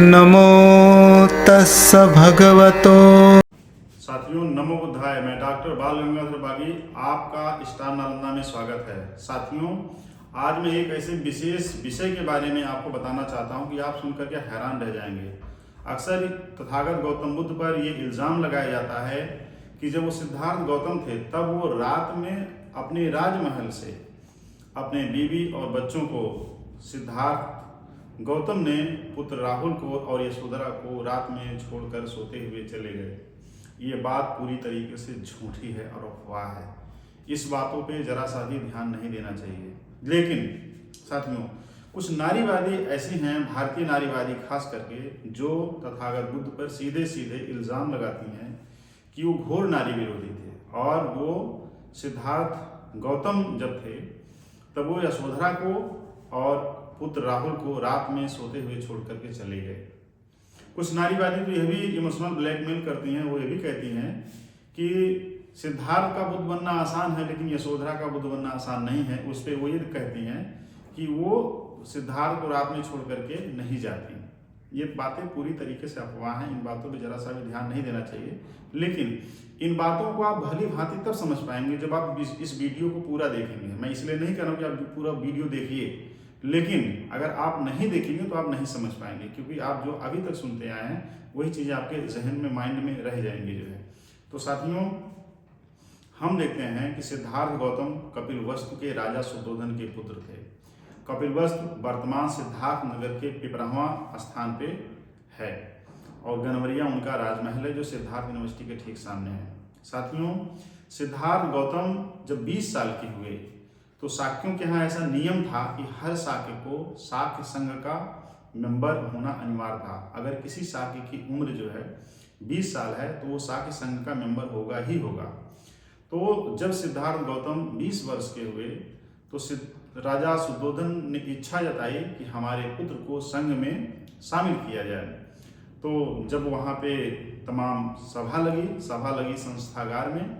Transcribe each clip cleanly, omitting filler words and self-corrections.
नमो तस्स भगवतो। साथियों, नमो बुद्धाय। मैं डॉक्टर बाल गंगाधर बागी, आपका स्टार नालंदा में स्वागत है। साथियों, आज मैं एक ऐसे विशेष विषय के बारे में आपको बताना चाहता हूं कि आप सुनकर के हैरान रह जाएंगे। अक्सर तथागत गौतम बुद्ध पर ये इल्ज़ाम लगाया जाता है कि जब वो सिद्धार्थ गौतम थे तब वो रात में अपने राजमहल से अपने बीवी और बच्चों को सिद्धार्थ गौतम ने पुत्र राहुल को और यशोधरा को रात में छोड़कर सोते हुए चले गए। ये बात पूरी तरीके से झूठी है और अफवाह है। इस बातों पे जरा सा भी ध्यान नहीं देना चाहिए। लेकिन साथियों, कुछ नारीवादी ऐसी हैं, भारतीय नारीवादी खास करके, जो तथागत बुद्ध पर सीधे सीधे इल्ज़ाम लगाती हैं कि वो घोर नारी विरोधी थे और वो सिद्धार्थ गौतम जब थे तब वो यशोधरा को और पुत्र राहुल को रात में सोते हुए छोड़ करके चले गए। कुछ नारीवादी तो यह भी इमोशनल ब्लैकमेल करती हैं। वो ये भी कहती हैं कि सिद्धार्थ का बुद्ध बनना आसान है लेकिन यशोधरा का बुद्ध बनना आसान नहीं है। उस पर वो ये कहती हैं कि वो सिद्धार्थ को रात में छोड़ करके नहीं जाती। ये बातें पूरी तरीके से अफवाह हैं। इन बातों पर जरा सा भी ध्यान नहीं देना चाहिए। लेकिन इन बातों को आप भली भांति तब समझ पाएंगे जब आप इस वीडियो को पूरा देखेंगे। मैं इसलिए नहीं कह रहा हूँ कि आप पूरा वीडियो देखिए, लेकिन अगर आप नहीं देखेंगे तो आप नहीं समझ पाएंगे, क्योंकि आप जो अभी तक सुनते आए हैं वही चीज़ें आपके जहन में, माइंड में रह जाएंगी जो है। तो साथियों, हम देखते हैं कि सिद्धार्थ गौतम कपिलवस्तु के राजा शुद्धोधन के पुत्र थे। कपिलवस्तु वर्तमान सिद्धार्थ नगर के पिपरहवा स्थान पे है और गनवरिया उनका राजमहल है जो सिद्धार्थ यूनिवर्सिटी के ठीक सामने है। साथियों, सिद्धार्थ गौतम जब 20 साल के हुए तो शाक्यों के यहाँ ऐसा नियम था कि हर शाक्य को शाक्य संघ का मेंबर होना अनिवार्य था। अगर किसी शाक्य की उम्र जो है 20 साल है तो वो शाक्य संघ का मेंबर होगा ही होगा। तो जब सिद्धार्थ गौतम 20 वर्ष के हुए तो राजा शुद्धोधन ने इच्छा जताई कि हमारे पुत्र को संघ में शामिल किया जाए। तो जब वहाँ पे तमाम सभा लगी संस्थागार में।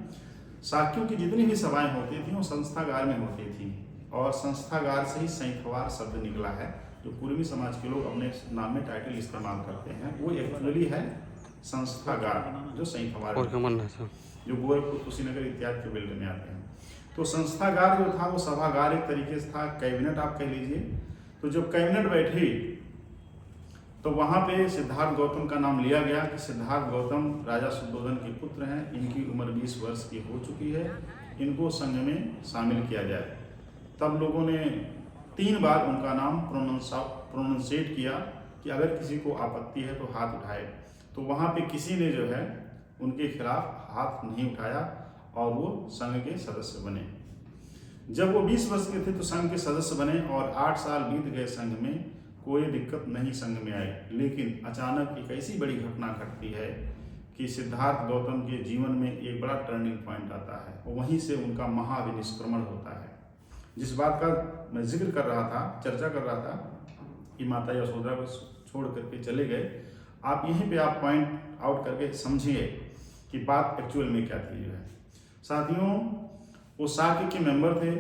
शाक्यों की जितनी भी सभाएं होती थी वो संस्थागार में होती थी और संस्थागार से ही संस्थागार शब्द निकला है, जो पूर्वी समाज के लोग अपने नाम में टाइटल इस्तेमाल करते हैं। वो एक्चुअली है संस्थागार, जो संस्थागार जो गोरखपुर, कुशीनगर इत्यादि के बेल्ट में आते हैं। तो संस्थागार जो था वो सभागार एक तरीके से था, कैबिनेट आप कह लीजिए। तो जब कैबिनेट बैठी तो वहाँ पे सिद्धार्थ गौतम का नाम लिया गया कि सिद्धार्थ गौतम राजा शुद्धोधन के पुत्र हैं, इनकी उम्र 20 वर्ष की हो चुकी है, इनको संघ में शामिल किया जाए। तब लोगों ने 3 बार उनका नाम प्रोनाउंसिएट किया कि अगर किसी को आपत्ति है तो हाथ उठाए। तो वहाँ पे किसी ने जो है उनके खिलाफ हाथ नहीं उठाया और वो संघ के सदस्य बने। जब वो 20 वर्ष के थे तो संघ के सदस्य बने और 8 साल बीत गए संघ में, कोई दिक्कत नहीं संघ में आई। लेकिन अचानक एक ऐसी बड़ी घटना घटती है कि सिद्धार्थ गौतम के जीवन में एक बड़ा टर्निंग पॉइंट आता है और वहीं से उनका महाविनिष्क्रमण होता है। जिस बात का मैं जिक्र कर रहा था, चर्चा कर रहा था कि माता यशोधरा को छोड़ करके चले गए, आप यहीं पे आप पॉइंट आउट करके समझिए कि बात एक्चुअल में क्या थी जो है। साथियों, वो शाक्य के मेंबर थे,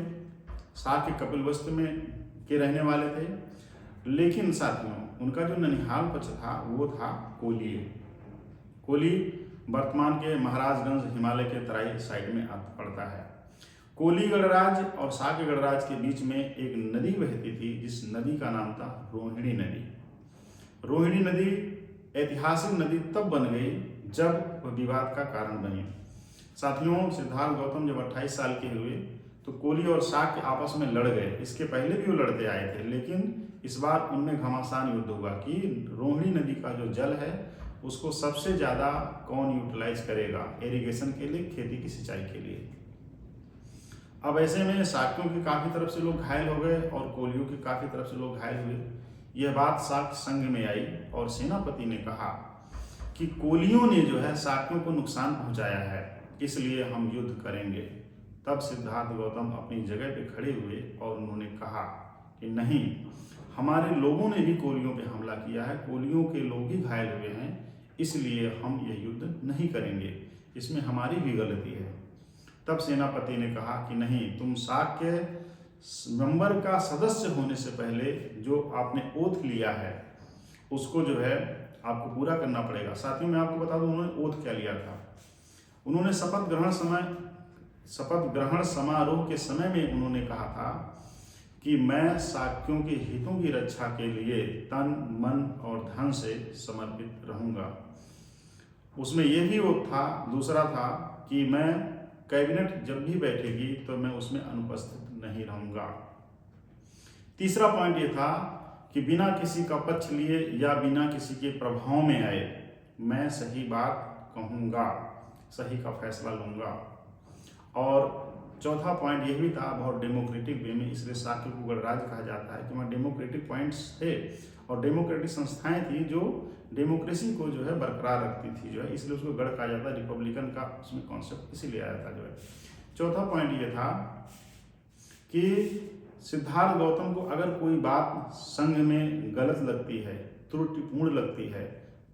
शाक्य कपिलवस्तु में के रहने वाले थे। लेकिन साथियों, उनका जो ननिहाल पक्ष था वो था कोली। कोली वर्तमान के महाराजगंज हिमालय के तराई साइड में पड़ता है। कोली गणराज और शाक्य गणराज के बीच में एक नदी बहती थी जिस नदी का नाम था रोहिणी नदी। रोहिणी नदी ऐतिहासिक नदी तब बन गई जब वह विवाद का कारण बनी। साथियों, सिद्धार्थ गौतम जब 28 साल के हुए तो कोली और शाक्य आपस में लड़ गए। इसके पहले भी वो लड़ते आए थे, लेकिन इस बार उनमें घमासान युद्ध हुआ कि रोहिणी नदी का जो जल है उसको सबसे ज़्यादा कौन यूटिलाइज करेगा इरिगेशन के लिए, खेती की सिंचाई के लिए। अब ऐसे में शाक्यों की काफ़ी तरफ से लोग घायल हो गए और कोलियों की काफ़ी तरफ से लोग घायल हुए। यह बात शाक्य संघ में आई और सेनापति ने कहा कि कोलियों ने जो है शाक्यों को नुकसान पहुंचाया है, इसलिए हम युद्ध करेंगे। तब सिद्धार्थ गौतम अपनी जगह पे खड़े हुए और उन्होंने कहा कि नहीं, हमारे लोगों ने भी कोलियों पे हमला किया है, कोलियों के लोग भी घायल हुए हैं, इसलिए हम ये युद्ध नहीं करेंगे, इसमें हमारी भी गलती है। तब सेनापति ने कहा कि नहीं, तुम शाक्य मेंबर का सदस्य होने से पहले जो आपने ओथ लिया है उसको जो है आपको पूरा करना पड़ेगा। साथियों मैं आपको बता दूं उन्होंने ओथ क्या लिया था। उन्होंने शपथ ग्रहण समारोह के समय में उन्होंने कहा था कि मैं शाक्यों के हितों की रक्षा के लिए तन मन और धन से समर्पित रहूंगा। उसमें यह भी ओथ था, दूसरा था कि मैं कैबिनेट जब भी बैठेगी तो मैं उसमें अनुपस्थित नहीं रहूंगा। तीसरा पॉइंट ये था कि बिना किसी का पक्ष लिए या बिना किसी के प्रभाव में आए मैं सही बात कहूँगा, सही का फैसला लूँगा। और चौथा पॉइंट ये भी था बहुत डेमोक्रेटिक वे में, इसलिए शाक्य को गणराज्य कहा जाता है कि वहाँ डेमोक्रेटिक पॉइंट्स थे और डेमोक्रेटिक संस्थाएं थी जो डेमोक्रेसी को जो है बरकरार रखती थी जो है, इसलिए उसको गढ़ कहा जाता है। रिपब्लिकन का उसमें कॉन्सेप्ट इसीलिए आया था जो है। चौथा पॉइंट ये था कि सिद्धार्थ गौतम को अगर कोई बात संघ में गलत लगती है, त्रुटिपूर्ण लगती है,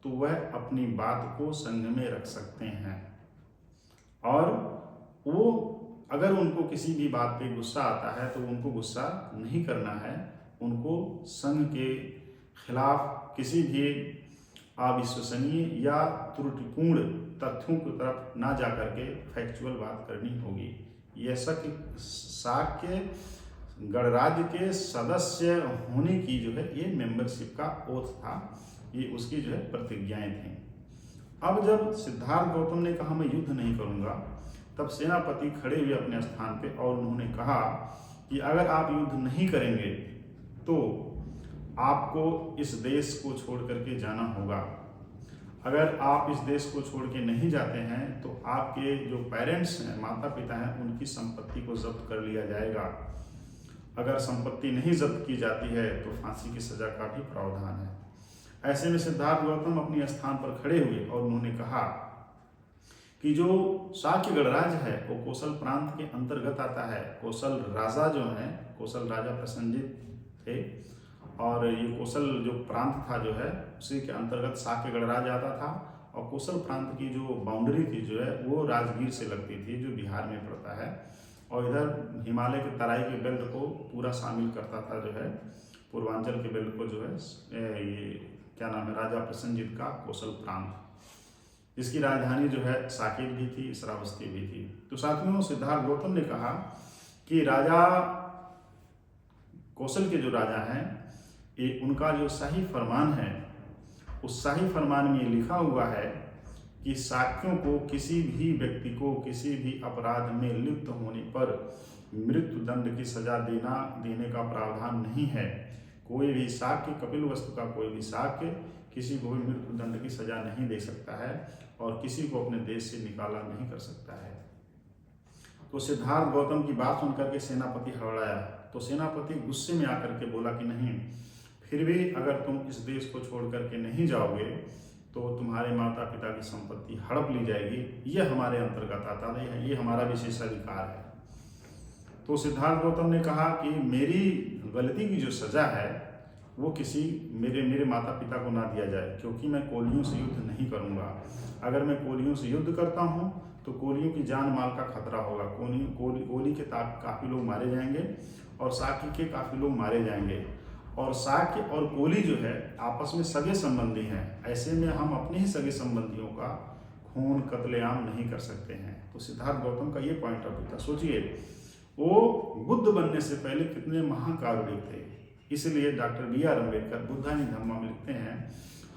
तो वह अपनी बात को संघ में रख सकते हैं और वो अगर उनको किसी भी बात पे गुस्सा आता है तो उनको गुस्सा नहीं करना है, उनको संघ के खिलाफ किसी भी अविश्वसनीय या त्रुटिपूर्ण तथ्यों की तरफ ना जा करके फैक्चुअल बात करनी होगी। यह शाक्य गणराज्य के सदस्य होने की जो है ये मेंबरशिप का ओथ था, ये उसकी जो है प्रतिज्ञाएं थी। अब जब सिद्धार्थ गौतम ने कहा मैं युद्ध नहीं करूंगा, तब सेनापति खड़े हुए अपने स्थान पे और उन्होंने कहा कि अगर आप युद्ध नहीं करेंगे तो आपको इस देश को छोड़ करके जाना होगा। अगर आप इस देश को छोड़ के नहीं जाते हैं तो आपके जो पेरेंट्स हैं, माता पिता हैं, उनकी संपत्ति को जब्त कर लिया जाएगा। अगर संपत्ति नहीं जब्त की जाती है तो फांसी की सजा का भी प्रावधान है। ऐसे में सिद्धार्थ गौतम अपने स्थान पर खड़े हुए और उन्होंने कहा कि जो शाक्य गणराज्य है वो कौशल प्रांत के अंतर्गत आता है। कौशल राजा जो हैं, कौशल राजा प्रसन्नजित थे और ये कौशल जो प्रांत था जो है उसी के अंतर्गत शाक्य गणराज्य आता था। और कौशल प्रांत की जो बाउंड्री थी जो है वो राजगीर से लगती थी जो बिहार में पड़ता है, और इधर हिमालय के तराई के बेल्ट को पूरा शामिल करता था जो है, पूर्वांचल के बेल्ट को जो है ये क्या नाम है, राजा प्रसन्नजित का कौशल प्रांत, जिसकी राजधानी जो है साकेत भी थी, श्रावस्ती भी थी। तो साथियों सिद्धार्थ गौतम ने कहा कि राजा कौशल के जो राजा हैं ये उनका जो शाही फरमान है उस शाही फरमान में ये लिखा हुआ है कि शाक्यों को किसी भी व्यक्ति को किसी भी अपराध में लिप्त होने पर मृत्यु दंड की सजा देने का प्रावधान नहीं है। कोई भी शाक्य, कपिलवस्तु का कोई भी शाक्य किसी को भी मृत्यु दंड की सजा नहीं दे सकता है और किसी को अपने देश से निकाला नहीं कर सकता है। तो सिद्धार्थ गौतम की बात सुनकर के सेनापति हड़बड़ाया। तो सेनापति गुस्से में आकर के बोला कि नहीं, फिर भी अगर तुम इस देश को छोड़ करके नहीं जाओगे तो तुम्हारे माता पिता की संपत्ति हड़प ली जाएगी, ये हमारे अंतर्गत आता है, ये हमारा विशेषाधिकार है। तो सिद्धार्थ गौतम ने कहा कि मेरी गलती की जो सजा है वो किसी मेरे माता पिता को ना दिया जाए, क्योंकि मैं कोलियों से युद्ध नहीं करूंगा। अगर मैं कोलियों से युद्ध करता हूं तो कोलियों की जान माल का खतरा होगा। कोली के काफ़ी लोग मारे जाएंगे और शाक्य के काफ़ी लोग मारे जाएंगे, और शाक्य और कोली जो है आपस में सगे संबंधी हैं। ऐसे में हम अपने ही सगे संबंधियों का खून कत्लेआम नहीं कर सकते हैं। तो सिद्धार्थ गौतम का ये पॉइंट ऑफ व्यू था। सोचिए वो बुद्ध बनने से पहले कितने महाकारुणिक थे। इसलिए डॉक्टर B.R. अम्बेडकर बुद्धानि धम्मा में लिखते हैं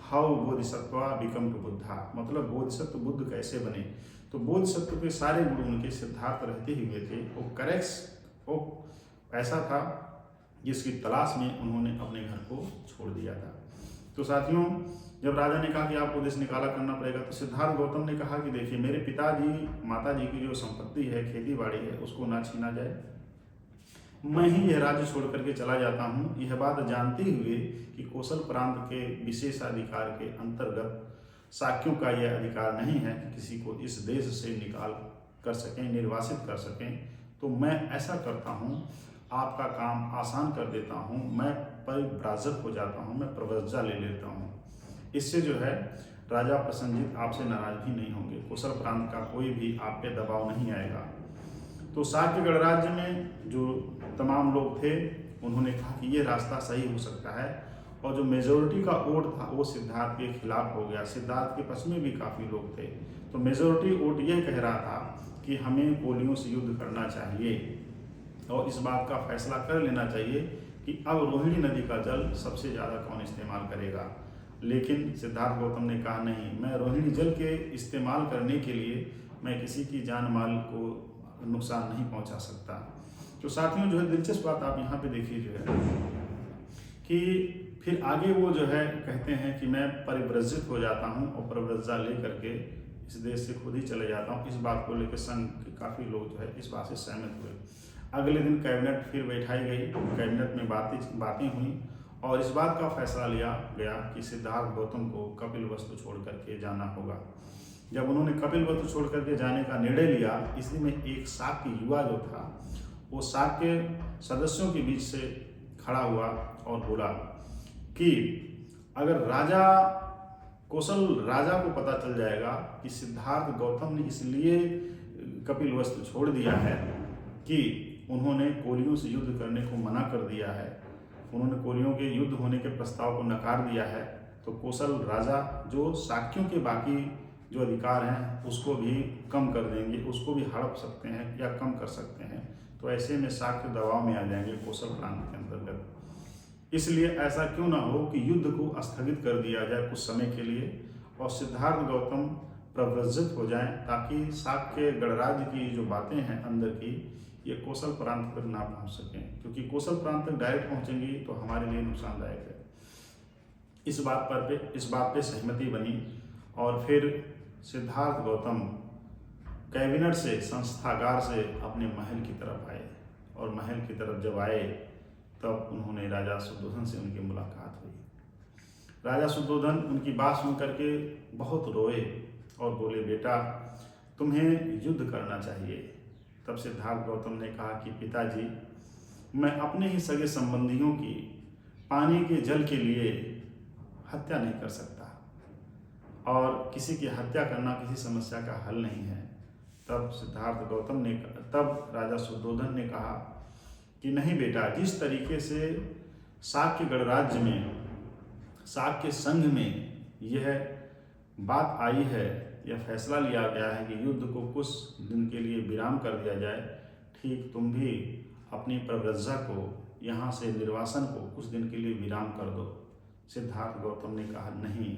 how Bodhisattva become to Buddha, मतलब बोधिसत्व बुद्ध कैसे बने। तो बोधिसत्व के सारे गुण उनके सिद्धार्थ रहते हुए थे। वो ऐसा था जिसकी तलाश में उन्होंने अपने घर को छोड़ दिया था। तो साथियों जब राजा ने कहा कि आपको देश निकाला करना पड़ेगा, तो सिद्धार्थ गौतम ने कहा कि देखिए मेरे पिताजी माताजी की जो संपत्ति है, खेती बाड़ी है, उसको ना छीना जाए। मैं ही यह राज्य छोड़ करके चला जाता हूँ, यह बात जानते हुए कि कौशल प्रांत के विशेषाधिकार के अंतर्गत शाक्यों का यह अधिकार नहीं है कि किसी को इस देश से निकाल कर सकें, निर्वासित कर सकें। तो मैं ऐसा करता हूँ, आपका काम आसान कर देता हूँ, मैं परिव्राजक हो जाता हूँ, मैं प्रव्रजा ले लेता हूँ। इससे जो है राजा प्रसन्नजित आपसे नाराज भी नहीं होंगे, कौशल प्रांत का कोई भी आप पे दबाव नहीं आएगा। तो शाक्य गणराज्य में जो तमाम लोग थे उन्होंने कहा कि ये रास्ता सही हो सकता है और जो मेजोरिटी का वोट था वो सिद्धार्थ के खिलाफ हो गया। सिद्धार्थ के पक्ष में भी काफ़ी लोग थे, तो मेजोरिटी वोट ये कह रहा था कि हमें कोलियों से युद्ध करना चाहिए और इस बात का फैसला कर लेना चाहिए कि अब रोहिणी नदी का जल सबसे ज़्यादा कौन इस्तेमाल करेगा। लेकिन सिद्धार्थ गौतम ने कहा नहीं, मैं रोहिणी जल के इस्तेमाल करने के लिए मैं किसी की जान माल को नुकसान नहीं पहुंचा सकता। तो साथियों जो है दिलचस्प बात आप यहाँ पे देखिए जो है कि फिर आगे वो जो है कहते हैं कि मैं परिव्रजित हो जाता हूँ और परिव्रजा ले करके इस देश से खुद ही चले जाता हूँ। इस बात को लेकर संघ के काफ़ी लोग जो है इस बात से सहमत हुए। अगले दिन कैबिनेट फिर बैठाई गई, कैबिनेट में बातें हुई और इस बात का फैसला लिया गया कि सिद्धार्थ गौतम को कपिलवस्तु छोड़ करके जाना होगा। जब उन्होंने कपिलवस्तु छोड़ करके जाने का निर्णय लिया, इसी में एक शाक्य युवा जो था वो शाक्य सदस्यों के बीच से खड़ा हुआ और बोला कि अगर कौशल राजा को पता चल जाएगा कि सिद्धार्थ गौतम ने इसलिए कपिलवस्तु छोड़ दिया है कि उन्होंने कोलियों से युद्ध करने को मना कर दिया है, उन्होंने कोलियों के युद्ध होने के प्रस्ताव को नकार दिया है, तो कौशल राजा जो शाक्यों के बाकी जो अधिकार हैं उसको भी कम कर देंगे, उसको भी हड़प सकते हैं या कम कर सकते हैं। तो ऐसे में शाक्य दबाव में आ जाएंगे कौशल प्रांत के अंतर्गत। इसलिए ऐसा क्यों ना हो कि युद्ध को स्थगित कर दिया जाए कुछ समय के लिए और सिद्धार्थ गौतम प्रव्रजित हो जाएं, ताकि शाक्य गणराज्य की जो बातें हैं अंदर की ये कौशल प्रांत तक ना पहुंच सकें, क्योंकि कौशल प्रांत तक डायरेक्ट पहुंचेंगी तो हमारे लिए नुकसानदायक है। इस बात पे सहमति बनी और फिर सिद्धार्थ गौतम कैबिनेट से संस्थागार से अपने महल की तरफ आए और महल की तरफ जब आए तब उन्होंने राजा शुद्धोधन से उनकी मुलाकात हुई। राजा शुद्धोधन उनकी बात सुन करके बहुत रोए और बोले, बेटा तुम्हें युद्ध करना चाहिए। तब सिद्धार्थ गौतम ने कहा कि पिताजी, मैं अपने ही सगे संबंधियों की पानी के जल के लिए हत्या नहीं कर सकता और किसी की हत्या करना किसी समस्या का हल नहीं है। तब राजा शुद्धोधन ने कहा कि नहीं बेटा, जिस तरीके से शाक्य गणराज्य में, शाक्य संघ में यह बात आई है, यह फैसला लिया गया है कि युद्ध को कुछ दिन के लिए विराम कर दिया जाए, ठीक तुम भी अपनी प्रव्रजा को यहाँ से निर्वासन को कुछ दिन के लिए विराम कर दो। सिद्धार्थ गौतम ने कहा नहीं,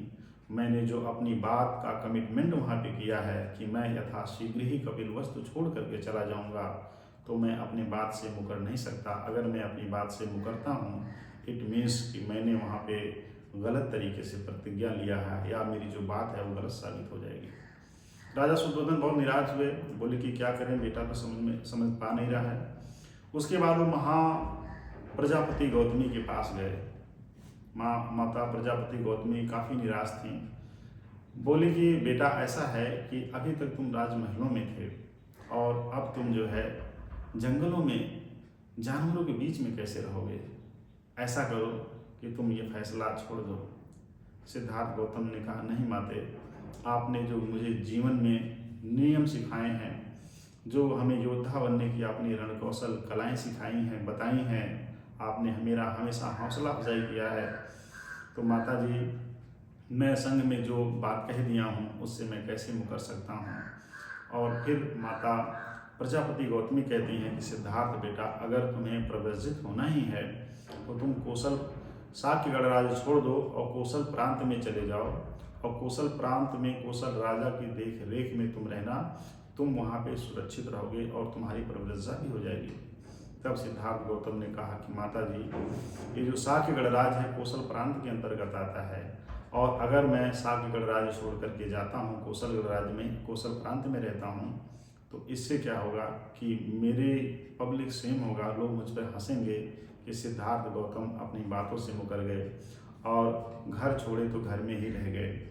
मैंने जो अपनी बात का कमिटमेंट वहाँ पे किया है कि मैं यथाशीघ्र ही कपिलवस्तु छोड़ करके चला जाऊँगा, तो मैं अपनी बात से मुकर नहीं सकता। अगर मैं अपनी बात से मुकरता हूँ इट मीन्स कि मैंने वहाँ पे गलत तरीके से प्रतिज्ञा लिया है या मेरी जो बात है वो गलत साबित हो जाएगी। राजा शुद्धोधन बहुत निराश हुए, बोले कि क्या करें, बेटा तो समझ पा नहीं रहा है। उसके बाद वो प्रजापति गौतमी के पास गए। माता प्रजापति गौतमी काफ़ी निराश थी। बोली कि बेटा ऐसा है कि अभी तक तुम राजमहलों में थे और अब तुम जो है जंगलों में जानवरों के बीच में कैसे रहोगे। ऐसा करो कि तुम ये फैसला छोड़ दो। सिद्धार्थ गौतम ने कहा नहीं माते, आपने जो मुझे जीवन में नियम सिखाए हैं, जो हमें योद्धा बनने की आपने रणकौशल कलाएं सिखाई हैं, बताई हैं, आपने मेरा हमेशा हौसला अफजाई किया है, तो माता जी मैं संग में जो बात कह दिया हूँ उससे मैं कैसे मुकर सकता हूँ। और फिर माता प्रजापति गौतमी कहती हैं कि सिद्धार्थ बेटा, अगर तुम्हें प्रव्रजित होना ही है तो तुम कौशल शाक्य गणराज्य छोड़ दो और कौशल प्रांत में चले जाओ और कौशल प्रांत में कौशल राजा की देख रेख में तुम रहना, तुम वहाँ पे सुरक्षित रहोगे और तुम्हारी प्रव्रजा भी हो जाएगी। तब सिद्धार्थ गौतम ने कहा कि माता जी, ये जो शाक्य गणराज्य है कौशल प्रांत के अंतर्गत आता है और अगर मैं शाक्य गणराज्य छोड़ करके जाता हूँ, कौशल गणराज्य में कौशल प्रांत में रहता हूँ, तो इससे क्या होगा कि मेरे पब्लिक शेम होगा, लोग मुझ पर हंसेंगे कि सिद्धार्थ गौतम अपनी बातों से मुकर गए और घर छोड़े तो घर में ही रह गए,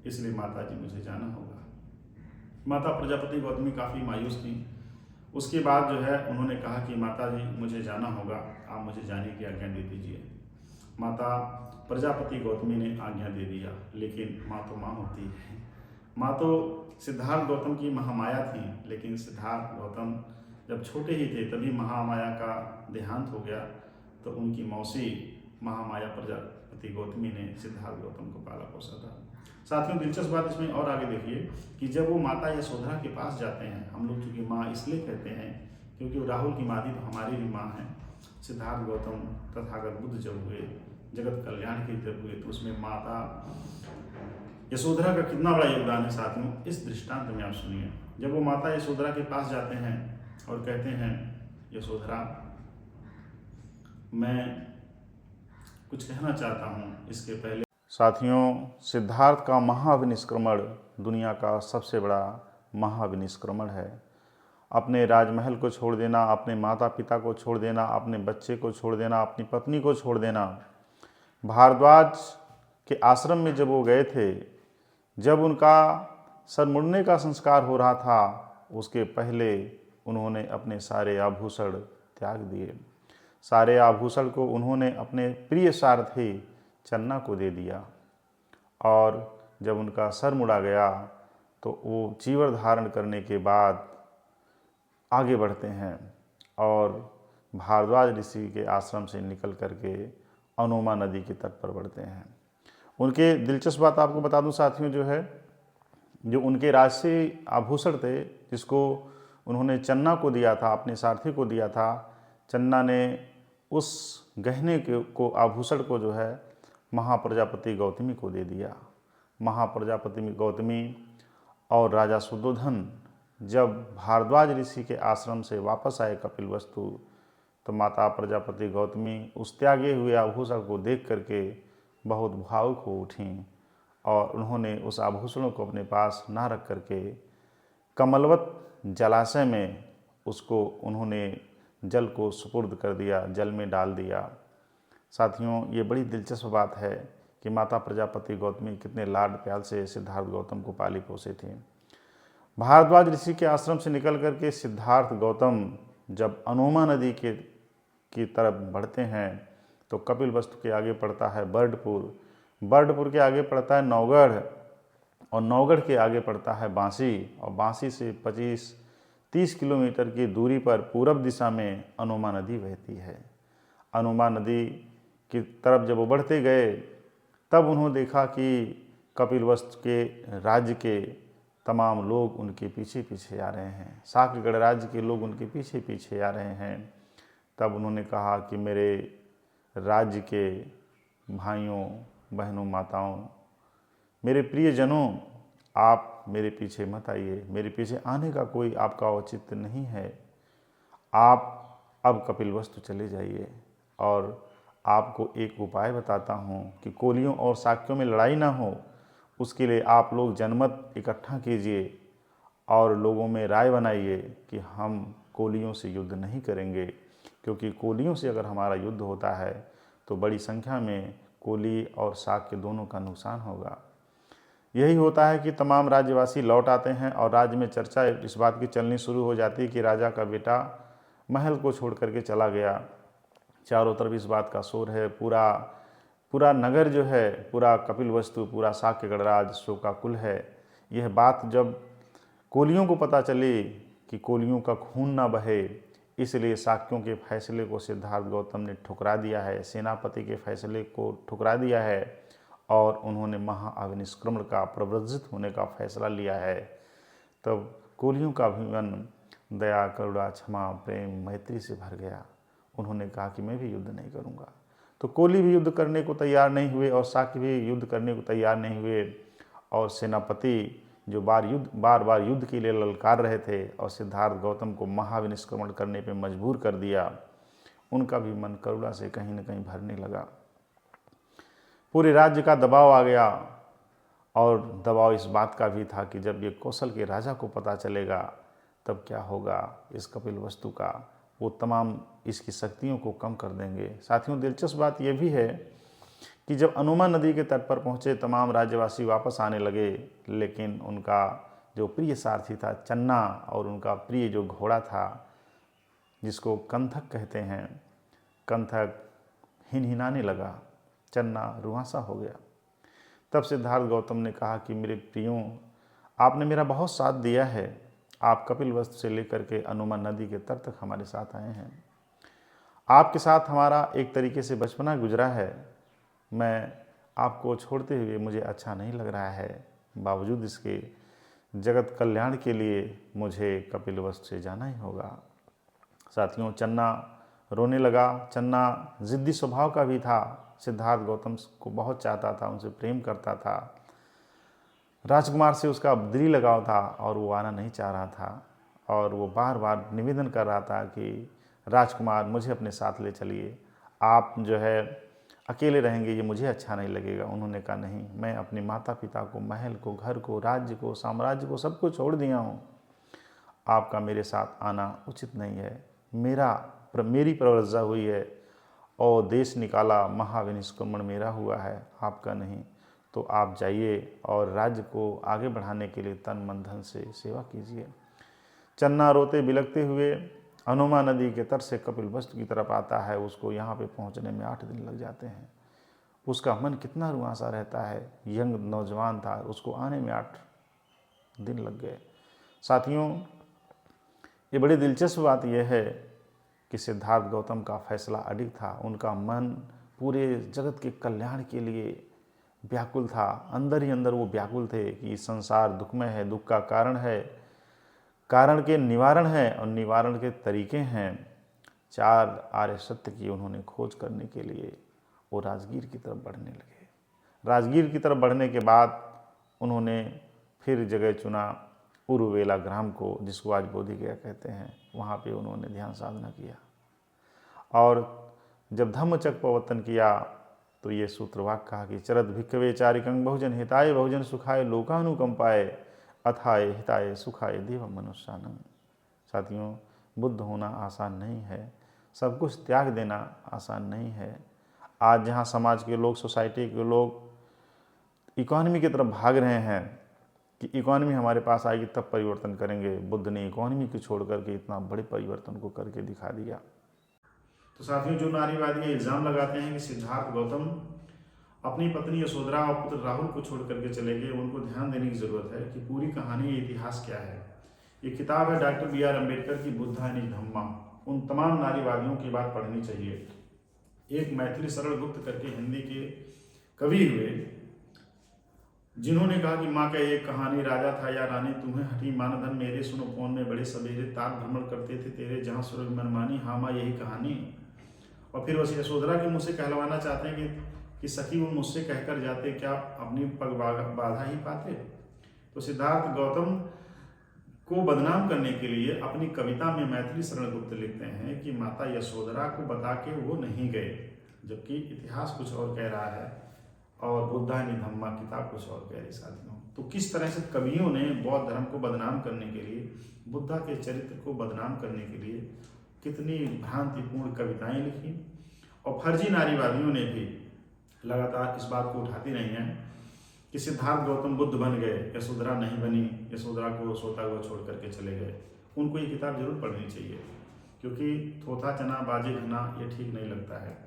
इसलिए माता जी मुझे जाना होगा। माता प्रजापति गौतमी काफ़ी मायूस थी। उसके बाद जो है उन्होंने कहा कि माता जी मुझे जाना होगा, आप मुझे जाने की आज्ञा दे दीजिए। माता प्रजापति गौतमी ने आज्ञा दे दिया, लेकिन माँ तो माँ होती है। माँ तो सिद्धार्थ गौतम की महामाया थी, लेकिन सिद्धार्थ गौतम जब छोटे ही थे तभी महामाया का देहांत हो गया, तो उनकी मौसी महामाया प्रजापति गौतमी ने सिद्धार्थ गौतम को पाला पोसा था। साथियों, दिलचस्प बात इसमें और आगे देखिए कि जब वो माता यशोधरा के पास जाते हैं, हम लोग चूँकि माँ इसलिए कहते हैं क्योंकि राहुल की माँ तो हमारी भी माँ है। सिद्धार्थ गौतम तथागत बुद्ध जब हुए, जगत कल्याण के जब हुए, तो उसमें माता यशोधरा का कितना बड़ा योगदान है। साथियों, इस दृष्टांत में आप सुनिए, जब वो माता यशोधरा के पास जाते हैं और कहते हैं, यशोधरा मैं कुछ कहना चाहता हूँ इसके पहले। साथियों, सिद्धार्थ का महाविनिष्क्रमण दुनिया का सबसे बड़ा महाविनिष्क्रमण है। अपने राजमहल को छोड़ देना, अपने माता पिता को छोड़ देना, अपने बच्चे को छोड़ देना, अपनी पत्नी को छोड़ देना। भारद्वाज के आश्रम में जब वो गए थे, जब उनका सर मुड़ने का संस्कार हो रहा था, उसके पहले उन्होंने अपने सारे आभूषण त्याग दिए। सारे आभूषण को उन्होंने अपने प्रिय सारथी चन्ना को दे दिया। और जब उनका सर मुड़ा गया तो वो चीवर धारण करने के बाद आगे बढ़ते हैं और भारद्वाज ऋषि के आश्रम से निकल करके अनुमा नदी के तट पर बढ़ते हैं। उनके दिलचस्प बात आपको बता दूं साथियों, जो है जो उनके राजसी आभूषण थे, जिसको उन्होंने चन्ना को दिया था, अपने सारथी को दिया था, चन्ना ने उस गहने को आभूषण को जो है महाप्रजापति गौतमी को दे दिया। महाप्रजापति गौतमी और राजा शुद्धोधन जब भारद्वाज ऋषि के आश्रम से वापस आए कपिलवस्तु, तो माता प्रजापति गौतमी उस त्यागे हुए आभूषण को देख करके बहुत भावुक हो उठीं और उन्होंने उस आभूषणों को अपने पास ना रख करके कमलवत जलाशय में उसको उन्होंने जल को सुपुर्द कर दिया, जल में डाल दिया। साथियों, ये बड़ी दिलचस्प बात है कि माता प्रजापति गौतमी कितने लाड प्यार से सिद्धार्थ गौतम को पाली पोसे थे। भारद्वाज ऋषि के आश्रम से निकल करके सिद्धार्थ गौतम जब अनुमा नदी की तरफ बढ़ते हैं तो कपिलवस्तु के आगे पड़ता है बर्डपुर, बर्डपुर के आगे पड़ता है नौगढ़ और नौगढ़ के आगे पड़ता है बांसी, और बांसी से 25-30 किलोमीटर की दूरी पर पूरब दिशा में अनुमा नदी बहती है। अनुमा नदी की तरफ जब वो बढ़ते गए तब उन्होंने देखा कि कपिलवस्तु के राज्य के तमाम लोग उनके पीछे पीछे आ रहे हैं, साकगढ़ राज्य के लोग उनके पीछे पीछे आ रहे हैं। तब उन्होंने कहा कि मेरे राज्य के भाइयों बहनों माताओं, मेरे प्रियजनों, आप मेरे पीछे मत आइए, मेरे पीछे आने का कोई आपका औचित्य नहीं है। आप अब कपिलवस्तु चले जाइए और आपको एक उपाय बताता हूँ कि कोलियों और शाक्यों में लड़ाई ना हो, उसके लिए आप लोग जनमत इकट्ठा कीजिए और लोगों में राय बनाइए कि हम कोलियों से युद्ध नहीं करेंगे, क्योंकि कोलियों से अगर हमारा युद्ध होता है तो बड़ी संख्या में कोली और शाक्य दोनों का नुकसान होगा। यही होता है कि तमाम राज्यवासी लौट आते हैं और राज्य में चर्चा इस बात की चलनी शुरू हो जाती है कि राजा का बेटा महल को छोड़ करके चला गया। चारों तरफ इस बात का शोर है, पूरा नगर जो है, पूरा कपिलवस्तु, पूरा साक्यगढ़ राज शोकाकुल है। यह बात जब कोलियों को पता चली कि कोलियों का खून ना बहे, इसलिए शाक्यों के फैसले को सिद्धार्थ गौतम ने ठुकरा दिया है, सेनापति के फैसले को ठुकरा दिया है और उन्होंने महाअभिनिष्क्रमण का प्रव्रजित होने का फैसला लिया है। तब कोलियों का भी मन दया, करुणा, क्षमा, प्रेम, मैत्री से भर गया। उन्होंने कहा कि मैं भी युद्ध नहीं करूंगा। तो कोली भी युद्ध करने को तैयार नहीं हुए और शाक्य भी युद्ध करने को तैयार नहीं हुए और सेनापति जो बार बार युद्ध के लिए ललकार रहे थे और सिद्धार्थ गौतम को महाविनिष्क्रमण करने पर मजबूर कर दिया, उनका भी मन करुणा से कहीं न कहीं भरने लगा। पूरे राज्य का दबाव आ गया और दबाव इस बात का भी था कि जब ये कौशल के राजा को पता चलेगा तब क्या होगा इस कपिलवस्तु का, वो तमाम इसकी शक्तियों को कम कर देंगे। साथियों, दिलचस्प बात यह भी है कि जब अनुमा नदी के तट पर पहुँचे तमाम राज्यवासी वापस आने लगे, लेकिन उनका जो प्रिय सारथी था चन्ना और उनका प्रिय जो घोड़ा था जिसको कंथक कहते हैं, कंथक हिनहिनाने लगा, चन्ना रुआंसा हो गया। तब सिद्धार्थ गौतम ने कहा कि मेरे प्रियों, आपने मेरा बहुत साथ दिया है, आप कपिलवस्तु से लेकर के अनुमा नदी के तट तक हमारे साथ आए हैं, आपके साथ हमारा एक तरीके से बचपना गुजरा है, मैं आपको छोड़ते हुए मुझे अच्छा नहीं लग रहा है, बावजूद इसके जगत कल्याण के लिए मुझे कपिलवस्तु से जाना ही होगा। साथियों, चन्ना रोने लगा। चन्ना ज़िद्दी स्वभाव का भी था। सिद्धार्थ गौतम को बहुत चाहता था, उनसे प्रेम करता था। राजकुमार से उसका दिली लगाव था और वो आना नहीं चाह रहा था और वो बार बार निवेदन कर रहा था कि राजकुमार मुझे अपने साथ ले चलिए, आप जो है अकेले रहेंगे ये मुझे अच्छा नहीं लगेगा। उन्होंने कहा नहीं, मैं अपने माता पिता को, महल को, घर को, राज्य को, साम्राज्य को, सब कुछ छोड़ दिया हूँ। आपका मेरे साथ आना उचित नहीं है। मेरी प्रवृत्ति हुई है और देश निकाला, महाविनिष्क्रमण मेरा हुआ है, आपका नहीं। तो आप जाइए और राज्य को आगे बढ़ाने के लिए तन मन धन से सेवा कीजिए। चन्ना रोते बिलखते हुए अनुमा नदी के तट से कपिलवस्तु की तरफ आता है। उसको यहाँ पे पहुँचने में 8 दिन लग जाते हैं। उसका मन कितना रुआंसा रहता है। यंग नौजवान था, उसको आने में 8 दिन लग गए। साथियों, ये बड़ी दिलचस्प बात यह है कि सिद्धार्थ गौतम का फैसला अडिग था। उनका मन पूरे जगत के कल्याण के लिए व्याकुल था। अंदर ही अंदर वो व्याकुल थे कि संसार दुखमय है, दुख का कारण है, कारण के निवारण है और निवारण के तरीके हैं। 4 आर्य सत्य की उन्होंने खोज करने के लिए वो राजगीर की तरफ बढ़ने लगे। राजगीर की तरफ बढ़ने के बाद उन्होंने फिर जगह चुना उरुवेला ग्राम को, जिसको आज बोधिगया कहते हैं। वहाँ पे उन्होंने ध्यान साधना किया और जब धम्मचक्र प्रवर्तन किया तो ये सूत्रवाक्य कहा कि चरद भिक्खवे चारिकं बहुजन हिताय बहुजन सुखाय लोकानुकंपाय अथाय हिताय सुखाय देव मनुष्यानंग। साथियों, बुद्ध होना आसान नहीं है, सब कुछ त्याग देना आसान नहीं है। आज जहाँ समाज के लोग, सोसाइटी के लोग इकोनॉमी की तरफ भाग रहे हैं कि इकोनॉमी हमारे पास आएगी तब परिवर्तन करेंगे, बुद्ध ने इकोनॉमी को छोड़ करके इतना बड़े परिवर्तन को करके दिखा दिया। तो साथियों, जो नारीवादी इल्ज़ाम लगाते हैं कि सिद्धार्थ गौतम अपनी पत्नी यशोधरा और पुत्र राहुल को छोड़ करके चले गए, उनको ध्यान देने की ज़रूरत है कि पूरी कहानी, इतिहास क्या है। ये किताब है डॉक्टर B.R. अम्बेडकर की बुद्धा एंड धम्मा। उन तमाम नारीवादियों की बात पढ़नी चाहिए। एक मैथिली सरल गुप्त करके हिंदी के कवि हुए, जिन्होंने कहा कि माँ का एक कहानी, राजा था या रानी, तुम्हें हटी मानधन मेरे, सुनो फोन में बड़े सवेरे, तार भ्रमण करते थे तेरे, जहाँ सुरग मनमानी, हाँ माँ यही कहानी। और फिर वैसे यशोधरा के मुँह से कहलवाना चाहते हैं कि सखी वो मुझसे कहकर जाते, क्या अपनी पग बाधा ही पाते। तो सिद्धार्थ गौतम को बदनाम करने के लिए अपनी कविता में मैथिली शरण गुप्त लिखते हैं कि माता यशोधरा को बता के वो नहीं गए, जबकि इतिहास कुछ और कह रहा है और बुद्धा निधम्मा किताब कुछ और कह रही। साथियों, तो किस तरह से कवियों ने बौद्ध धर्म को बदनाम करने के लिए, बुद्धा के चरित्र को बदनाम करने के लिए कितनी भ्रांतिपूर्ण कविताएं लिखी। और फर्जी नारीवादियों ने भी लगातार इस बात को उठाती रही हैं कि सिद्धार्थ गौतम बुद्ध बन गए, यशोधरा नहीं बनी, यशोधरा को सोता हुआ छोड़ करके चले गए। उनको ये किताब जरूर पढ़नी चाहिए, क्योंकि थोथा चना बाजे घना ये ठीक नहीं लगता है।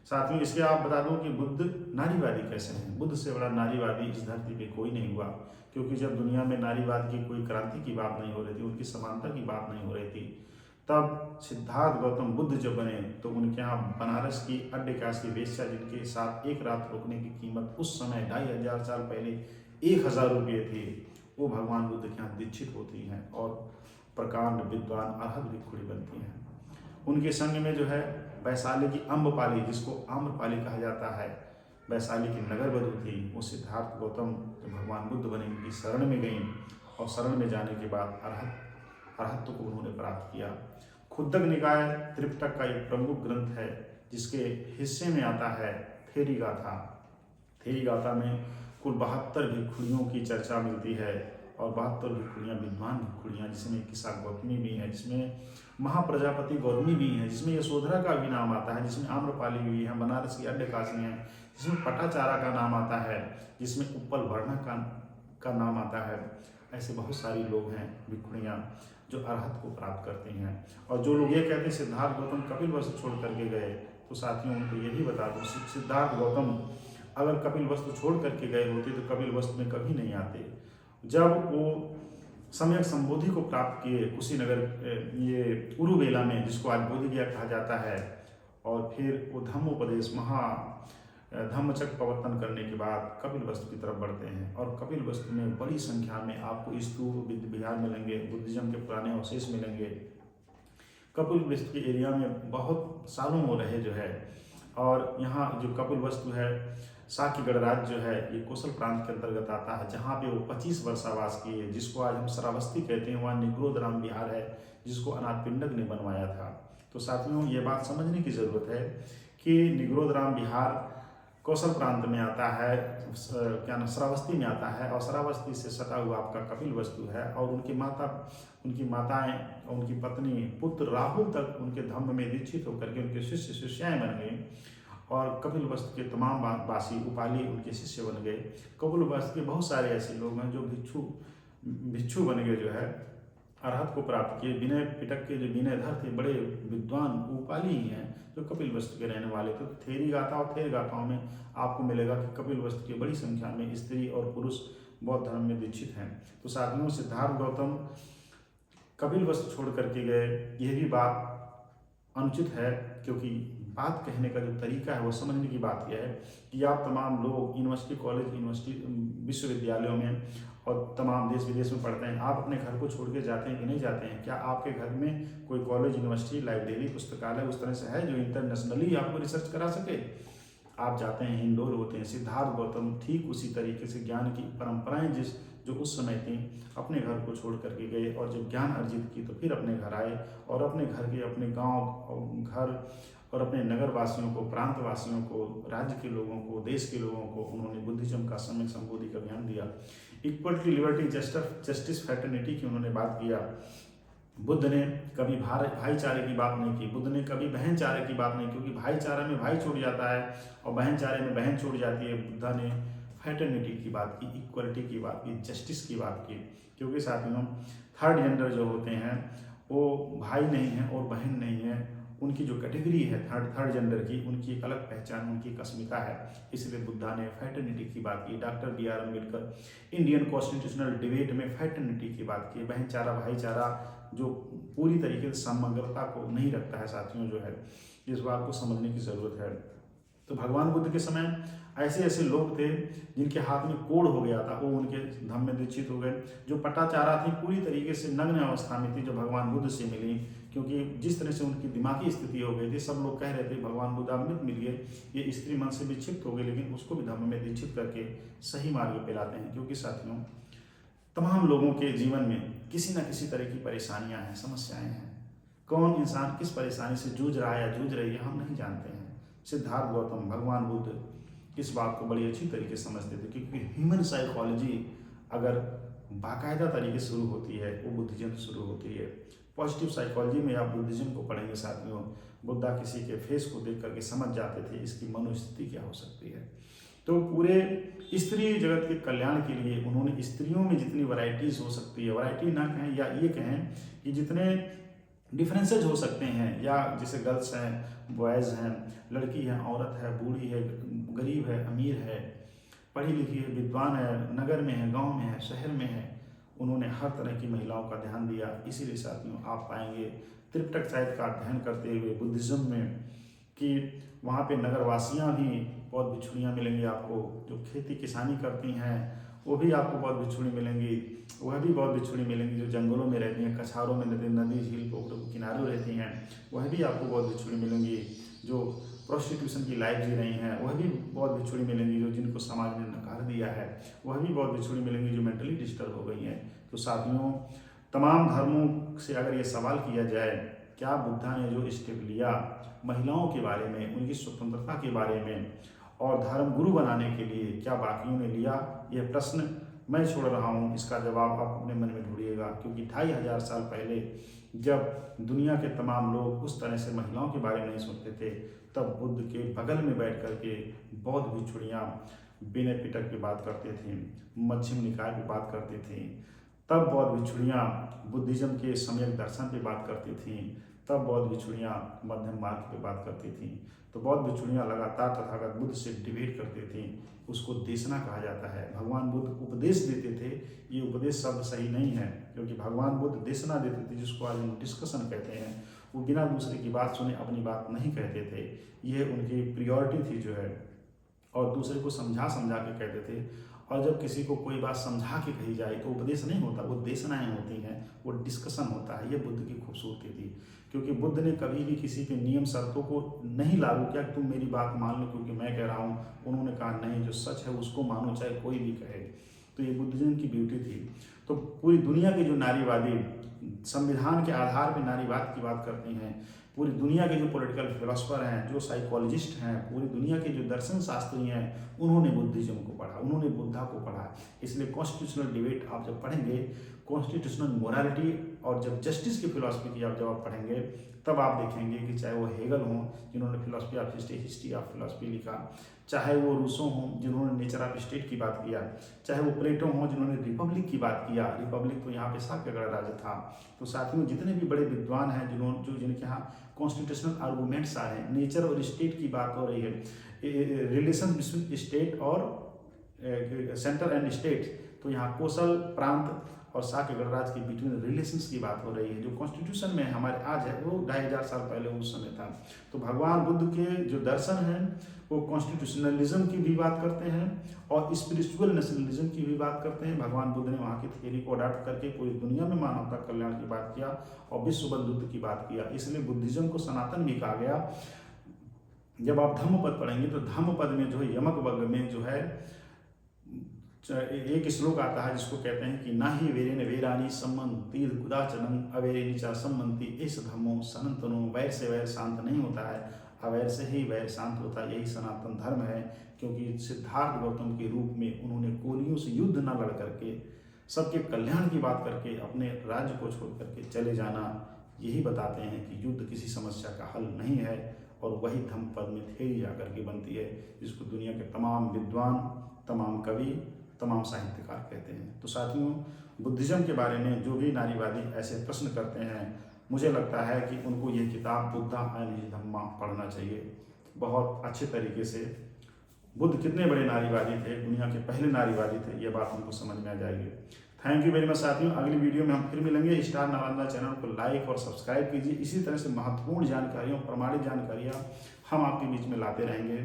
साथियों, इसके आप बता दूं कि बुद्ध नारीवादी कैसे हैं। बुद्ध से बड़ा नारीवादी इस धरती पे कोई नहीं हुआ, क्योंकि जब दुनिया में नारीवाद की कोई क्रांति की बात नहीं हो रही थी, उनकी समानता की बात नहीं हो रही थी, तब सिद्धार्थ गौतम बुद्ध जब बने तो उनके यहाँ बनारस की अड्डकाश की वेश्या, जिनके साथ एक रात रुकने की कीमत उस समय 2500 साल पहले 1000 रुपये थी, वो भगवान बुद्ध के यहाँ दीक्षित होती हैं और प्रकांड विद्वान अरहत भिक्षुणी बनती हैं। उनके संग में जो है वैशाली की अम्बपाली, जिसको आम्रपाली कहा जाता है, वैशाली की नगर वधू थी। वो सिद्धार्थ गौतम जब भगवान बुद्ध बने उनकी शरण में गई और शरण में जाने के बाद अरहत्व को उन्होंने प्राप्त किया। खुद्दक निकाय त्रिपिटक का एक प्रमुख ग्रंथ है, जिसके हिस्से में आता है थेरी गाथा। थेरी गाथा में कुल 72 भिक्षुणियों की चर्चा मिलती है और 72 भिक्षुणियाँ विद्वान भिक्षुणियाँ, जिसमें किसा गौतमी भी हैं, जिसमें महाप्रजापति गौतमी भी हैं, जिसमें यशोधरा का भी नाम आता है, जिसमें आम्रपाली भी हैं, बनारस की अड्डकाशी हैं, जिसमें पटाचारा का नाम आता है, जिसमें उप्पल वर्णा का नाम आता है। ऐसे बहुत सारी लोग हैं भिक्षुणियाँ जो अरहत को प्राप्त करती हैं। और जो लोग ये कहते हैं सिद्धार्थ गौतम कपिलवस्तु छोड़ करके गए, तो साथियों उनको ये भी बता दूँ, सिद्धार्थ गौतम अगर कपिलवस्तु छोड़ करके गए होते तो कपिलवस्तु में कभी नहीं आते। जब वो सम्यक संबोधि को प्राप्त किए कुशीनगर, ये उरुवेला में, जिसको आज बोधिगया कहा जाता है, और फिर वो धम्मोपदेश धम्मचक्र प्रवर्तन करने के बाद कपिलवस्तु की तरफ बढ़ते हैं और कपिलवस्तु में बड़ी संख्या में आपको स्तूप विहार मिलेंगे, बुद्धिज्म के पुराने अवशेष मिलेंगे। कपिलवस्तु के एरिया में बहुत सालों हो रहे जो है, और यहाँ जो कपिलवस्तु है शाक्य गणराज्य जो है ये कौशल प्रांत के अंतर्गत आता है, जहाँ पे वो 25 वर्षावास किए, जिसको आज हम श्रावस्ती कहते हैं। वहाँ निग्रोधराम विहार है जिसको अनाथ पिंडक ने बनवाया था। तो साथियों ये बात समझने की ज़रूरत है कि निग्रोधराम विहार कौशल प्रांत में आता है, श्रावस्ती में आता है, और श्रावस्ती से सटा हुआ आपका कपिलवस्तु है। और उनकी माताएं और उनकी पत्नी पुत्र राहुल तक उनके धम्म में दीक्षित होकर के उनके शिष्य शिष्याएं बन गई, और कपिलवस्तु के तमाम वासी उपाली उनके शिष्य बन गए। कपिलवस्तु के बहुत सारे ऐसे लोग हैं जो भिक्षु बन गए, जो है अरहत को प्राप्त किए। विनय पिटक के जो विनयधर थे, बड़े विद्वान उपाली ही हैं जो कपिलवस्तु के रहने वाले थे। तो थेरी गाथा और थेर गाथाओं में आपको मिलेगा कि कपिलवस्तु की बड़ी संख्या में स्त्री और पुरुष बौद्ध धर्म में दीक्षित हैं। तो साथियों सिद्धार्थ गौतम कपिलवस्तु छोड़ करके गए, यह भी बात अनुचित है, क्योंकि बात कहने का जो तरीका है वो समझने की बात यह है कि आप तमाम लोग यूनिवर्सिटी कॉलेज विश्वविद्यालयों में और तमाम देश विदेश में पढ़ते हैं, आप अपने घर को छोड़ के जाते हैं कि नहीं जाते हैं? क्या आपके घर में कोई कॉलेज यूनिवर्सिटी लाइब्रेरी पुस्तकालय उस तरह से है जो इंटरनेशनली आपको रिसर्च करा सके? आप जाते हैं, हिंडोल होते हैं। सिद्धार्थ गौतम ठीक उसी तरीके से ज्ञान की परंपराएं जो उस समय थी अपने घर को छोड़ करके गए, और जब ज्ञान अर्जित की तो फिर अपने घर आए, और अपने घर के अपने गांव घर और अपने नगर वासियों को, प्रांत वासियों को, राज्य के लोगों को, देश के लोगों को उन्होंने बुद्धिज्म का सम्यक संबोधि का ज्ञान दिया। इक्वलिटी, लिबर्टी, जस्टिस, फ्रेटर्निटी की उन्होंने बात किया। बुद्ध ने कभी भाईचारे की बात नहीं की, बुद्ध ने कभी बहनचारे की बात नहीं, क्योंकि भाईचारे में भाई छूट जाता है और बहनचारे में बहन छूट जाती है। बुद्ध ने फ्रेटर्निटी की बात की, इक्वलिटी की बात की, जस्टिस की बात की, क्योंकि साथियों थर्ड जेंडर जो होते हैं वो भाई नहीं है और बहन नहीं है, उनकी जो कैटेगरी है थर्ड जेंडर की, उनकी एक अलग पहचान, उनकी एक अस्मिता है। इसलिए बुद्धा ने फ्रेटर्निटी की बात की। Doctor B.R. Ambedkar Indian constitutional debate में फ्रेटर्निटी की बात की। बहनचारा भाईचारा जो पूरी तरीके से समग्रता को नहीं रखता है साथियों, जो है इस बात को समझने की ज़रूरत है। तो भगवान बुद्ध के समय ऐसे ऐसे लोग थे जिनके हाथ में कोढ़ हो गया था, वो उनके धम्म में दीक्षित हो गए। जो पटाचारा थी पूरी तरीके से नग्न अवस्था में थी, जो भगवान बुद्ध से मिली, क्योंकि जिस तरह से उनकी दिमागी स्थिति हो गई थी, सब लोग कह रहे थे भगवान बुद्ध अमृत मिल गए, ये स्त्री मन से विक्षिप्त हो गए, लेकिन उसको भी धम्म में दीक्षित करके सही मार्ग पे लाते हैं। क्योंकि साथियों तमाम लोगों के जीवन में किसी न किसी तरह की परेशानियां हैं, समस्याएं हैं। कौन इंसान किस परेशानी से जूझ रहा है या जूझ रही है हम नहीं जानते हैं। सिद्धार्थ गौतम, भगवान बुद्ध इस बात को बड़ी अच्छी तरीके से समझते थे, क्योंकि ह्यूमन साइकोलॉजी अगर बाकायदा तरीके से शुरू होती है वो बुद्धिज्म से शुरू होती है। पॉजिटिव साइकोलॉजी में आप बुद्धिज्म को पढ़ेंगे साथियों, बुद्धा किसी के फेस को देख करके समझ जाते थे इसकी मनोस्थिति क्या हो सकती है। तो पूरे स्त्री जगत के कल्याण के लिए उन्होंने स्त्रियों में जितनी वैरायटीज हो सकती है, वैरायटी ना कहें या ये कहें कि जितने डिफरेंसेज हो सकते हैं, या जैसे गर्ल्स हैं, बॉयज़ हैं, लड़की है, औरत है, बूढ़ी है, गरीब है, अमीर है, पढ़ी लिखी है, विद्वान है, नगर में है, गांव में है, शहर में है, उन्होंने हर तरह की महिलाओं का ध्यान दिया। इसीलिए साथियों आप पाएंगे त्रिपिटक साहित्य का अध्ययन करते हुए बुद्धिज्म में कि वहाँ पे नगरवासियाँ भी बहुत बिछुड़ियाँ मिलेंगी आपको, जो खेती किसानी करती हैं वो भी आपको बहुत बिछुड़ी मिलेंगी, वह भी बहुत बिछुड़ी मिलेंगी, जो जंगलों में रहती हैं, कछारों में नदी झील पोखरों के किनारों रहती हैं वह भी आपको बहुत बिछुड़ी मिलेंगी, जो प्रोस्टिट्यूशन की लाइफ जी रही हैं वह भी बहुत बिछुड़ी मिलेंगी, जो जिनको समाज ने नकार दिया है वह भी बहुत बिछुड़ी मिलेंगी, जो मेंटली डिस्टर्ब हो गई हैं। तो साथियों तमाम धर्मों से अगर ये सवाल किया जाए क्या बुद्धा ने जो स्टेप लिया महिलाओं के बारे में, उनकी स्वतंत्रता के बारे में और धर्म गुरु बनाने के लिए, क्या बाकियों ने लिया, यह प्रश्न मैं छोड़ रहा हूँ, इसका जवाब आप अपने मन में ढूंढिएगा। क्योंकि 2500 साल पहले जब दुनिया के तमाम लोग उस तरह से महिलाओं के बारे में नहीं सुनते थे, तब बुद्ध के बगल में बैठ कर के बौद्ध भिक्षुणियाँ विनय पिटक की बात करते थे, मध्यम निकाय की बात करती थी, तब बौद्ध भिक्षुणियाँ बुद्धिज्म के सम्यक दर्शन पे बात करती थीं, तब बौद्ध भिक्षुणियाँ मध्यम मार्ग पे बात करती थीं। तो बौद्ध भिक्षुणियाँ लगातार तथागत बुद्ध से डिबेट करती थीं, उसको देशना कहा जाता है। भगवान बुद्ध उपदेश देते थे, ये उपदेश शब्द सही नहीं है, क्योंकि भगवान बुद्ध देशना देते थे, जिसको आज हम डिस्कशन कहते हैं। वो बिना दूसरे की बात सुने अपनी बात नहीं कहते थे, यह उनकी प्रियोरिटी थी जो है। और दूसरे को समझा समझा के कहते थे। और जब किसी को कोई बात समझा के कही जाए तो उपदेश नहीं होता, वो देशनाएँ होती हैं, वो डिस्कशन होता है। ये बुद्ध की खूबसूरती थी, क्योंकि बुद्ध ने कभी भी किसी के नियम शर्तों को नहीं लागू किया कि तुम मेरी बात मान लो क्योंकि मैं कह रहा हूँ। उन्होंने कहा नहीं, जो सच है उसको मानो, चाहे कोई भी कहे। तो ये बुद्धिज्म की ब्यूटी थी। तो पूरी दुनिया के जो नारीवादी संविधान के आधार पर नारीवाद की बात करती हैं, पूरी दुनिया के जो पॉलिटिकल फिलोसफर हैं, जो साइकोलॉजिस्ट हैं, पूरी दुनिया के जो दर्शन शास्त्री हैं, उन्होंने बुद्धिज्म को पढ़ा, उन्होंने बुद्धा को पढ़ा। इसलिए कॉन्स्टिट्यूशनल डिबेट आप जब पढ़ेंगे, कॉन्स्टिट्यूशनल मोरालिटी और जब जस्टिस की फिलोसफी की आप जब आप पढ़ेंगे, तब आप देखेंगे कि चाहे वो हेगल हों जिन्होंने philosophy of history of philosophy लिखा, चाहे वो रूसो हों जिन्होंने नेचर ऑफ स्टेट की बात किया, चाहे वो प्लेटो हों जिन्होंने रिपब्लिक की बात किया। रिपब्लिक तो यहाँ पे शाक्य गणराज्य था। तो साथियों, जितने भी बड़े विद्वान हैं जिनके यहाँ कॉन्स्टिट्यूशनल आर्गूमेंट्स आ रहे हैं, नेचर और स्टेट की बात हो रही है, रिलेशन बिटवीन स्टेट और सेंटर एंड स्टेट, तो यहाँ कौशल प्रांत और शाक्य गणराज्य के बिटवीन रिलेशंस की बात हो रही है। जो कॉन्स्टिट्यूशन में हमारे आज है वो 2500 साल पहले उस समय था। तो भगवान बुद्ध के जो दर्शन हैं वो कॉन्स्टिट्यूशनलिज्म की भी बात करते हैं और स्पिरिचुअल नेशनलिज्म की भी बात करते हैं। भगवान बुद्ध ने वहाँ की थियरी को अडॉप्ट करके पूरी दुनिया में मानवता कल्याण की बात किया और विश्व बंधुत्व की बात किया। इसलिए बुद्धिज्म को सनातन भी कहा गया। जब आप धम्मपद पढ़ेंगे तो धम्मपद में जो है यमक वर्ग में जो है एक श्लोक आता है जिसको कहते हैं कि ना ही वेरेन वेरानी सम्मति कुदाचनम अवेरेनी चा सम्मति इस धर्मो सनातनो। वैर से वैर शांत नहीं होता है, अवैर से ही वैर शांत होता है। यही सनातन धर्म है, क्योंकि सिद्धार्थ गौतम के रूप में उन्होंने कोलियों से युद्ध न लड़ करके सबके कल्याण की बात करके अपने राज्य को छोड़ करके चले जाना, यही बताते हैं कि युद्ध किसी समस्या का हल नहीं है। और वही धम्मपद में थ्योरी आकर के बनती है जिसको दुनिया के तमाम विद्वान, तमाम कवि, तमाम साहित्यकार कहते हैं। तो साथियों, बुद्धिज्म के बारे में जो भी नारीवादी ऐसे प्रश्न करते हैं, मुझे लगता है कि उनको ये किताब बुद्धा एंड हिज धम्मा पढ़ना चाहिए बहुत अच्छे तरीके से। बुद्ध कितने बड़े नारीवादी थे, दुनिया के पहले नारीवादी थे, ये बात उनको समझ में आ जाएगी। थैंक यू वेरी मच साथियों। अगली वीडियो में हम फिर मिलेंगे। स्टार नालंदा चैनल को लाइक और सब्सक्राइब कीजिए। इसी तरह से महत्वपूर्ण जानकारियों, प्रमाणित जानकारियाँ हम आपके बीच में लाते रहेंगे,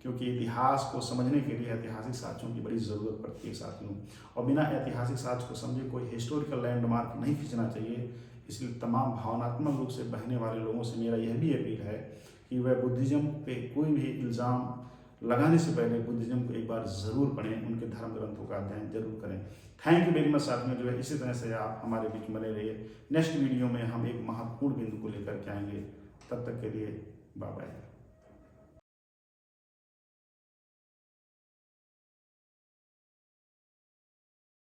क्योंकि इतिहास को समझने के लिए ऐतिहासिक साक्ष्यों की बड़ी ज़रूरत पड़ती है साथियों। और बिना ऐतिहासिक साक्ष्य को समझे कोई हिस्टोरिकल लैंडमार्क नहीं खींचना चाहिए। इसलिए तमाम भावनात्मक रूप से बहने वाले लोगों से मेरा यह भी अपील है कि वह बुद्धिज्म पे कोई भी इल्ज़ाम लगाने से पहले बुद्धिज्म को एक बार ज़रूर पढ़ें, उनके धर्म ग्रंथों का अध्ययन जरूर करें। थैंक यू वेरी मच साथियों। जो है इसी तरह से आप हमारे बीच में बने रहिए। नेक्स्ट वीडियो में हम एक महत्वपूर्ण बिंदु को लेकर के आएंगे। तब तक के लिए बाय बाय।